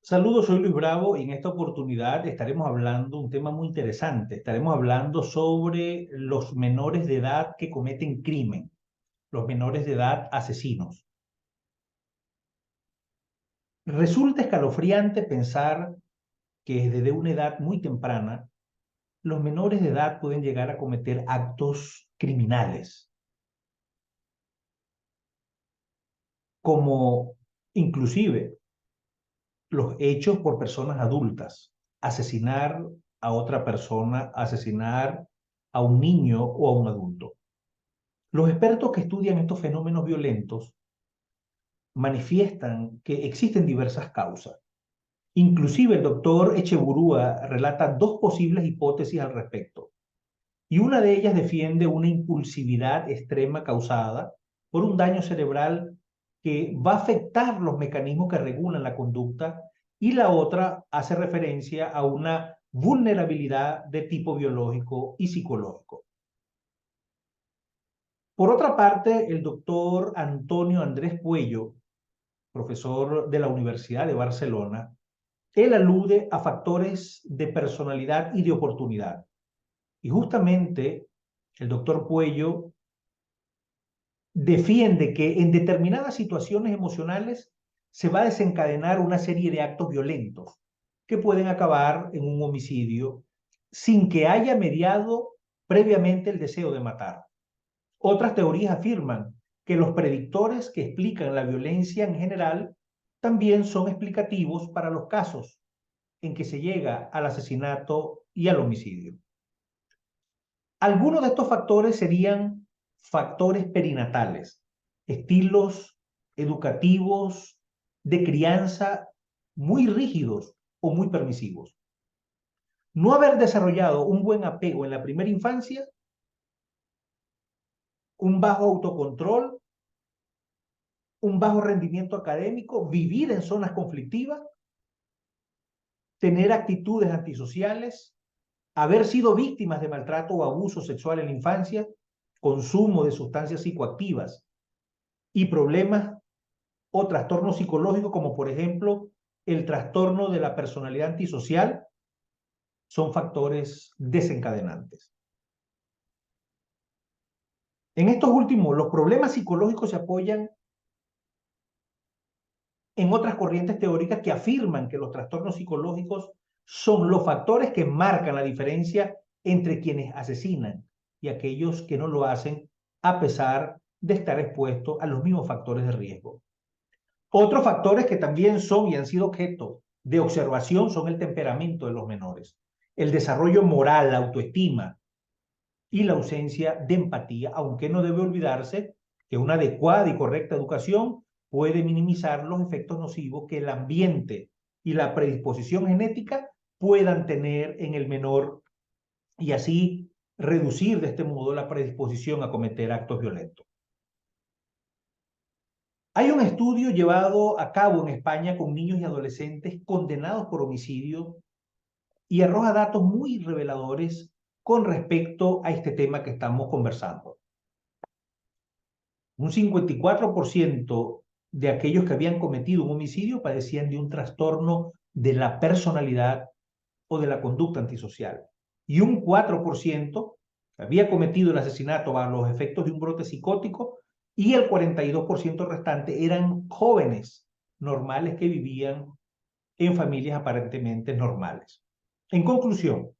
Saludos, soy Luis Bravo y en esta oportunidad estaremos hablando un tema muy interesante. Estaremos hablando sobre los menores de edad que cometen crimen, los menores de edad asesinos. Resulta escalofriante pensar que desde una edad muy temprana los menores de edad pueden llegar a cometer actos criminales, como inclusive los hechos por personas adultas, asesinar a otra persona, asesinar a un niño o a un adulto. Los expertos que estudian estos fenómenos violentos manifiestan que existen diversas causas. Inclusive el doctor Echeburúa relata dos posibles hipótesis al respecto, y una de ellas defiende una impulsividad extrema causada por un daño cerebral que va a afectar los mecanismos que regulan la conducta, y la otra hace referencia a una vulnerabilidad de tipo biológico y psicológico. Por otra parte, el doctor Antonio Andrés Puello, profesor de la Universidad de Barcelona, él alude a factores de personalidad y de oportunidad. Y justamente el doctor Puello defiende que en determinadas situaciones emocionales se va a desencadenar una serie de actos violentos que pueden acabar en un homicidio sin que haya mediado previamente el deseo de matar. Otras teorías afirman que los predictores que explican la violencia en general también son explicativos para los casos en que se llega al asesinato y al homicidio. Algunos de estos factores serían factores perinatales, estilos educativos de crianza muy rígidos o muy permisivos. No haber desarrollado un buen apego en la primera infancia, un bajo autocontrol, un bajo rendimiento académico, vivir en zonas conflictivas, tener actitudes antisociales, haber sido víctimas de maltrato o abuso sexual en la infancia, consumo de sustancias psicoactivas y problemas o trastornos psicológicos como por ejemplo el trastorno de la personalidad antisocial, son factores desencadenantes. En estos últimos, los problemas psicológicos se apoyan en otras corrientes teóricas que afirman que los trastornos psicológicos son los factores que marcan la diferencia entre quienes asesinan y aquellos que no lo hacen a pesar de estar expuestos a los mismos factores de riesgo. Otros factores que también son y han sido objeto de observación son el temperamento de los menores, el desarrollo moral, la autoestima y la ausencia de empatía, aunque no debe olvidarse que una adecuada y correcta educación puede minimizar los efectos nocivos que el ambiente y la predisposición genética puedan tener en el menor, y así reducir de este modo la predisposición a cometer actos violentos. Hay un estudio llevado a cabo en España con niños y adolescentes condenados por homicidio y arroja datos muy reveladores con respecto a este tema que estamos conversando. Un 54% de aquellos que habían cometido un homicidio padecían de un trastorno de la personalidad o de la conducta antisocial. Y un 4% había cometido el asesinato bajo los efectos de un brote psicótico, y el 42% restante eran jóvenes normales que vivían en familias aparentemente normales. En conclusión,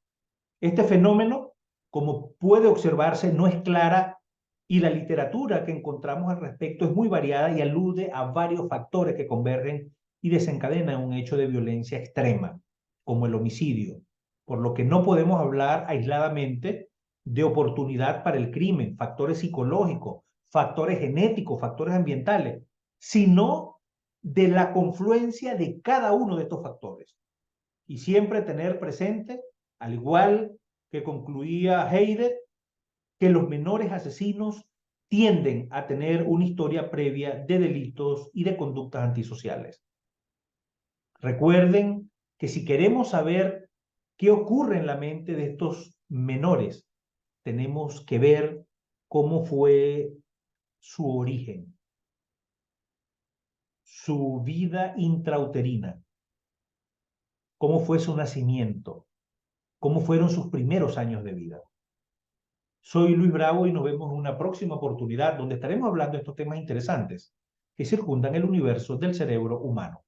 este fenómeno, como puede observarse, no es clara, y la literatura que encontramos al respecto es muy variada y alude a varios factores que convergen y desencadenan un hecho de violencia extrema, como el homicidio, por lo que no podemos hablar aisladamente de oportunidad para el crimen, factores psicológicos, factores genéticos, factores ambientales, sino de la confluencia de cada uno de estos factores. Y siempre tener presente, al igual que concluía Heidegger, que los menores asesinos tienden a tener una historia previa de delitos y de conductas antisociales. Recuerden que si queremos saber qué ocurre en la mente de estos menores, tenemos que ver cómo fue su origen, su vida intrauterina, cómo fue su nacimiento, cómo fueron sus primeros años de vida. Soy Luis Bravo y nos vemos en una próxima oportunidad donde estaremos hablando de estos temas interesantes que circundan el universo del cerebro humano.